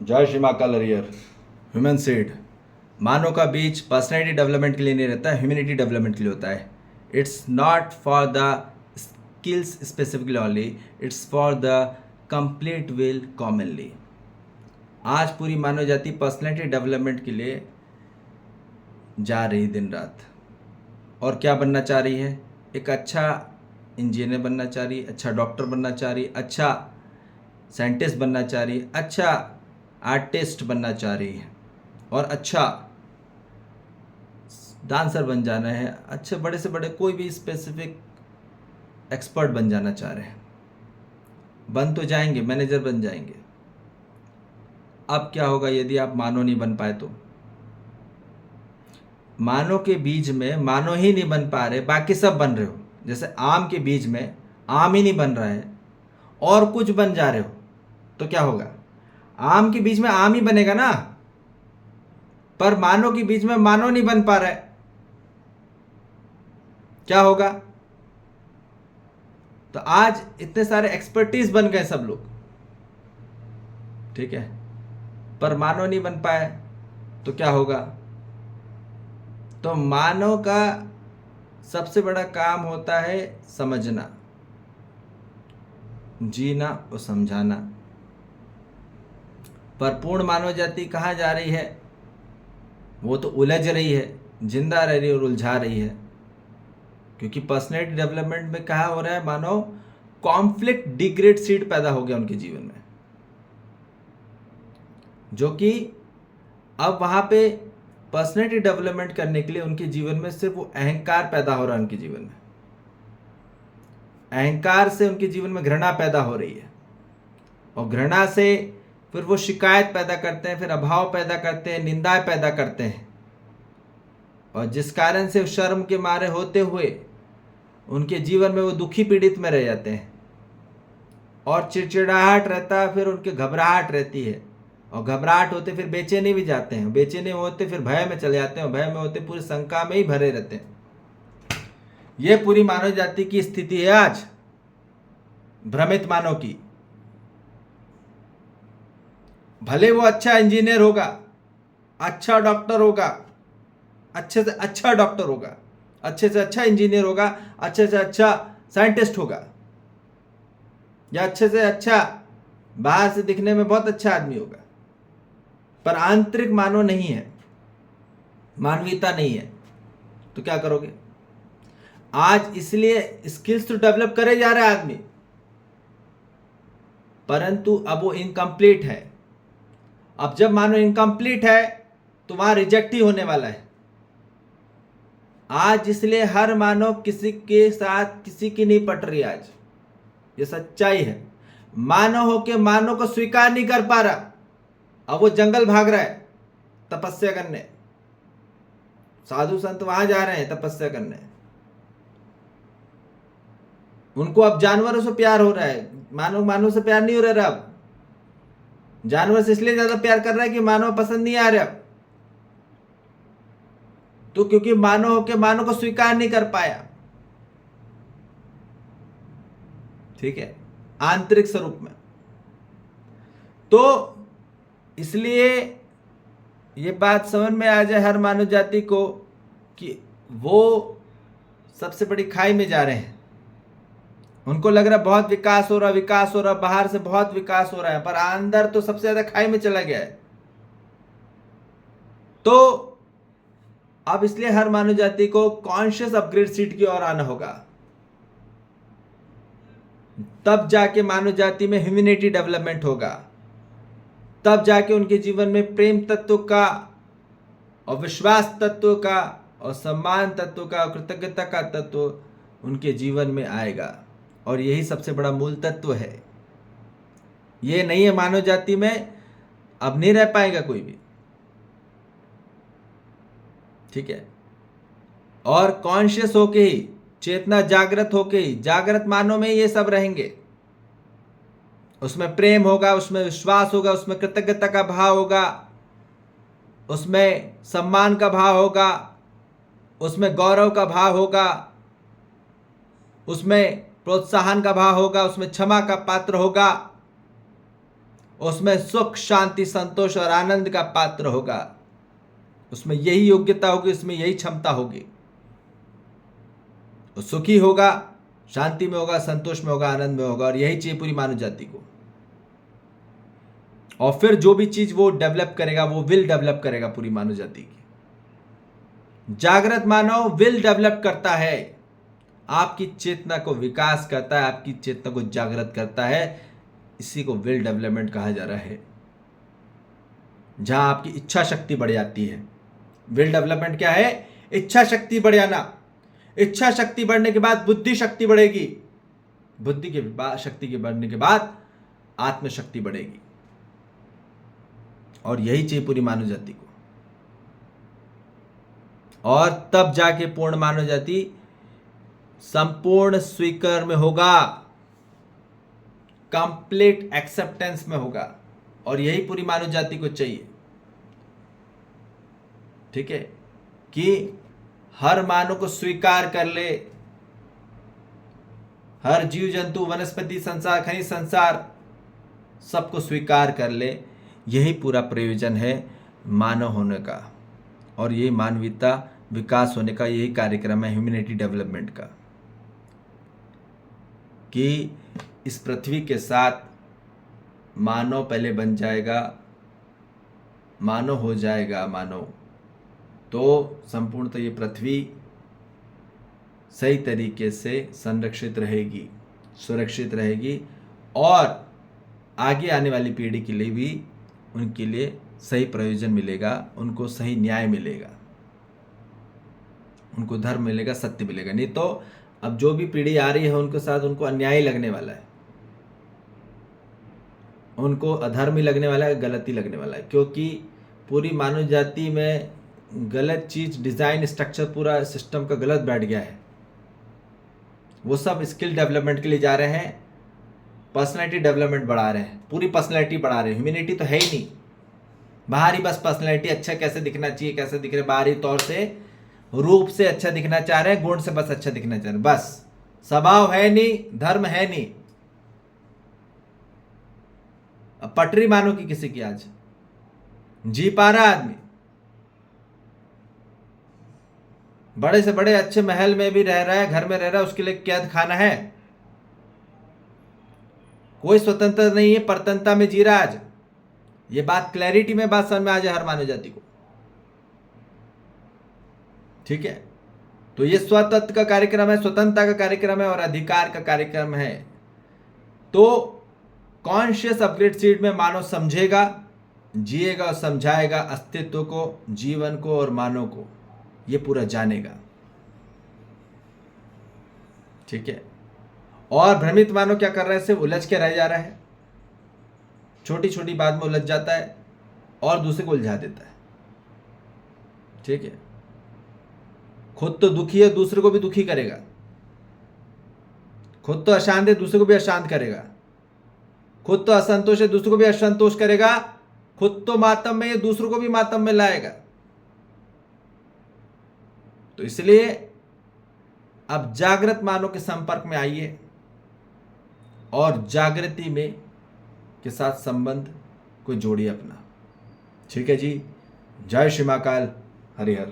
जय श्री माँ कलरियर। Human seed. मानव का बीज पर्सनैलिटी डेवलपमेंट के लिए नहीं रहता है, ह्यूमैनिटी डेवलपमेंट के लिए होता है। It's not for the skills specifically only, it's for the complete will commonly. आज पूरी मानव जाति पर्सनैलिटी डेवलपमेंट के लिए जा रही दिन रात। और क्या बनना चाह रही है? एक अच्छा इंजीनियर बनना चाह रही, अच्छा डॉक्टर बनना चाह रही, अच्छा साइंटिस्ट बनना चाह रही, अच्छा आर्टिस्ट बनना चाह रही है, और अच्छा डांसर बन जाना है, अच्छे बड़े से बड़े कोई भी स्पेसिफिक एक्सपर्ट बन जाना चाह रहे हैं। बन तो जाएंगे, मैनेजर बन जाएंगे। अब क्या होगा यदि आप मानव नहीं बन पाए? तो मानव के बीज में मानव ही नहीं बन पा रहे, बाकी सब बन रहे हो। जैसे आम के बीज में आम ही नहीं बन रहा है और कुछ बन जा रहे हो, तो क्या होगा? आम के बीज में आम ही बनेगा ना, पर मानव के बीज में मानव नहीं बन पा रहा है, क्या होगा? तो आज इतने सारे एक्सपर्टीज बन गए सब लोग, ठीक है, पर मानव नहीं बन पाए, तो क्या होगा? तो मानव का सबसे बड़ा काम होता है समझना, जीना और समझाना। पर पूर्ण मानव जाति कहाँ जा रही है? वो तो उलझ रही है, जिंदा रह रही है और उलझा रही है। क्योंकि पर्सनैलिटी डेवलपमेंट में कहा हो रहा है, मानो कॉन्फ्लिक्ट डिग्रेड सीड पैदा हो गया उनके जीवन में, जो कि अब वहां पे पर्सनैलिटी डेवलपमेंट करने के लिए उनके जीवन में सिर्फ वो अहंकार पैदा हो रहा है। उनके जीवन में अहंकार से उनके जीवन में घृणा पैदा हो रही है, और घृणा से फिर वो शिकायत पैदा करते हैं, फिर अभाव पैदा करते हैं, निंदाएं पैदा करते हैं, और जिस कारण से शर्म के मारे होते हुए उनके जीवन में वो दुखी पीड़ित में रह जाते हैं, और चिड़चिड़ाहट रहता है, फिर उनके घबराहट रहती है, और घबराहट होते फिर बेचैनी भी जाते हैं, बेचैनी होते फिर भय में चले जाते हैं, और भय में होते पूरी शंका में ही भरे रहते हैं। ये पूरी मानव जाति की स्थिति है आज, भ्रमित मानव की। भले वो अच्छा इंजीनियर होगा, अच्छा डॉक्टर होगा, अच्छे से अच्छा डॉक्टर होगा, अच्छे से अच्छा इंजीनियर होगा, अच्छे से अच्छा साइंटिस्ट होगा, या अच्छे से अच्छा बाहर से दिखने में बहुत अच्छा आदमी होगा, पर आंतरिक मानव नहीं है, मानवीयता नहीं है, तो क्या करोगे? आज इसलिए स्किल्स तो डेवलप करे जा रहा है आदमी, परंतु अब वो इनकम्प्लीट है। अब जब मानव इनकम्प्लीट है तो वहां रिजेक्ट ही होने वाला है। आज इसलिए हर मानव किसी के साथ किसी की नहीं पट रही। आज ये सच्चाई है। मानव होके मानव को स्वीकार नहीं कर पा रहा, अब वो जंगल भाग रहा है तपस्या करने। साधु संत वहां जा रहे हैं तपस्या करने, उनको अब जानवरों से प्यार हो रहा है, मानव से प्यार नहीं हो रहा। अब जानवर से इसलिए ज्यादा प्यार कर रहा है कि मानव पसंद नहीं आ रहा, तो क्योंकि मानव होके मानव को स्वीकार नहीं कर पाया, ठीक है, आंतरिक स्वरूप में। तो इसलिए ये बात समझ में आ जाए हर मानव जाति को कि वो सबसे बड़ी खाई में जा रहे हैं। उनको लग रहा है बहुत विकास हो रहा, विकास हो रहा, बाहर से बहुत विकास हो रहा है, पर अंदर तो सबसे ज्यादा खाई में चला गया है। तो अब इसलिए हर मानव जाति को कॉन्शियस अपग्रेड सीट की ओर आना होगा, तब जाके मानव जाति में ह्यूमैनिटी डेवलपमेंट होगा, तब जाके उनके जीवन में प्रेम तत्व का और विश्वास तत्व का और सम्मान तत्व का और कृतज्ञता का तत्व उनके जीवन में आएगा। और यही सबसे बड़ा मूल तत्व है। ये नहीं है मानव जाति में, अब नहीं रह पाएगा कोई भी, ठीक है। और कॉन्शियस होके ही, चेतना जागृत होके ही, जागृत मानव में ये सब रहेंगे। उसमें प्रेम होगा, उसमें विश्वास होगा, उसमें कृतज्ञता का भाव होगा, उसमें सम्मान का भाव होगा, उसमें गौरव का भाव होगा, उसमें प्रोत्साहन का भाव होगा, उसमें क्षमा का पात्र होगा, उसमें सुख, शांति, संतोष और आनंद का पात्र होगा। उसमें यही योग्यता होगी, उसमें यही क्षमता होगी। वो सुखी होगा, शांति में होगा, संतोष में होगा, आनंद में होगा, और यही चाहिए पूरी मानव जाति को। और फिर जो भी चीज वो डेवलप करेगा, वो विल डेवलप करेगा पूरी मानव जाति की। जागृत मानव विल डेवलप करता है, आपकी चेतना को विकास करता है, आपकी चेतना को जागृत करता है। इसी को विल डेवलपमेंट कहा जा रहा है, जहां आपकी इच्छा शक्ति बढ़ जाती है। विल डेवलपमेंट क्या है? इच्छा शक्ति बढ़ जाना। इच्छा शक्ति बढ़ने के बाद बुद्धि शक्ति बढ़ेगी, बुद्धि के शक्ति के बढ़ने के बाद आत्मशक्ति बढ़ेगी, और यही चाहिए पूरी मानव जाति को। और तब जाके पूर्ण मानव जाति संपूर्ण स्वीकार में होगा, कंप्लीट एक्सेप्टेंस में होगा, और यही पूरी मानव जाति को चाहिए। ठीक है, कि हर मानव को स्वीकार कर ले, हर जीव जंतु, वनस्पति संसार, खनिज संसार, सबको स्वीकार कर ले। यही पूरा प्रयोजन है मानव होने का, और यही मानवीयता विकास होने का यही कार्यक्रम है ह्यूमैनिटी डेवलपमेंट का, कि इस पृथ्वी के साथ मानव पहले बन जाएगा, मानव हो जाएगा मानव, तो संपूर्णतः ये पृथ्वी सही तरीके से संरक्षित रहेगी, सुरक्षित रहेगी, और आगे आने वाली पीढ़ी के लिए भी उनके लिए सही प्रयोजन मिलेगा, उनको सही न्याय मिलेगा, उनको धर्म मिलेगा, सत्य मिलेगा। नहीं तो अब जो भी पीढ़ी आ रही है उनके साथ उनको अन्याय लगने वाला है, उनको अधर्म ही लगने वाला है, गलती लगने वाला है, क्योंकि पूरी मानव जाति में गलत चीज, डिजाइन, स्ट्रक्चर, पूरा सिस्टम का गलत बैठ गया है। वो सब स्किल डेवलपमेंट के लिए जा रहे हैं, पर्सनैलिटी डेवलपमेंट बढ़ा रहे हैं, पूरी पर्सनैलिटी बढ़ा रहे हैं। ह्यूमैनिटी तो है ही नहीं, बाहरी बस पर्सनैलिटी, अच्छा कैसे दिखना चाहिए, कैसे दिख रहे, बाहरी तौर से, रूप से अच्छा दिखना चाह रहे हैं, गुण से बस अच्छा दिखना चाह रहे हैं, बस स्वभाव है नहीं, धर्म है नहीं। अब पटरी मानो कि किसी की आज जी पा रहा आदमी, बड़े से बड़े अच्छे महल में भी रह रहा है, घर में रह रहा है, उसके लिए कैद खाना है, कोई स्वतंत्रता नहीं है, परतंत्रता में जी रहा आज। ये बात क्लैरिटी में बात समझ में आ जाए हर मानव जाति को। ठीक है, तो ये स्वतंत्र का कार्यक्रम है, स्वतंत्रता का कार्यक्रम है, और अधिकार का कार्यक्रम है। तो कॉन्शियस अपग्रेड सीड में मानव समझेगा, जिएगा और समझाएगा अस्तित्व को, जीवन को और मानव को, ये पूरा जानेगा। ठीक है, और भ्रमित मानव क्या कर रहा है? सिर्फ उलझ के रह जा रहा है, छोटी छोटी बात में उलझ जाता है और दूसरे को उलझा देता है। ठीक है, खुद तो दुखी है, दूसरे को भी दुखी करेगा, खुद तो अशांत है, दूसरे को भी अशांत करेगा, खुद तो असंतोष है, दूसरे को भी असंतोष करेगा, खुद तो मातम में है, दूसरों को भी मातम में लाएगा। तो इसलिए अब जागृत मानव के संपर्क में आइए और जागृति में के साथ संबंध को जोड़िए अपना। ठीक है जी, जय श्री महाकाल, हरिहर।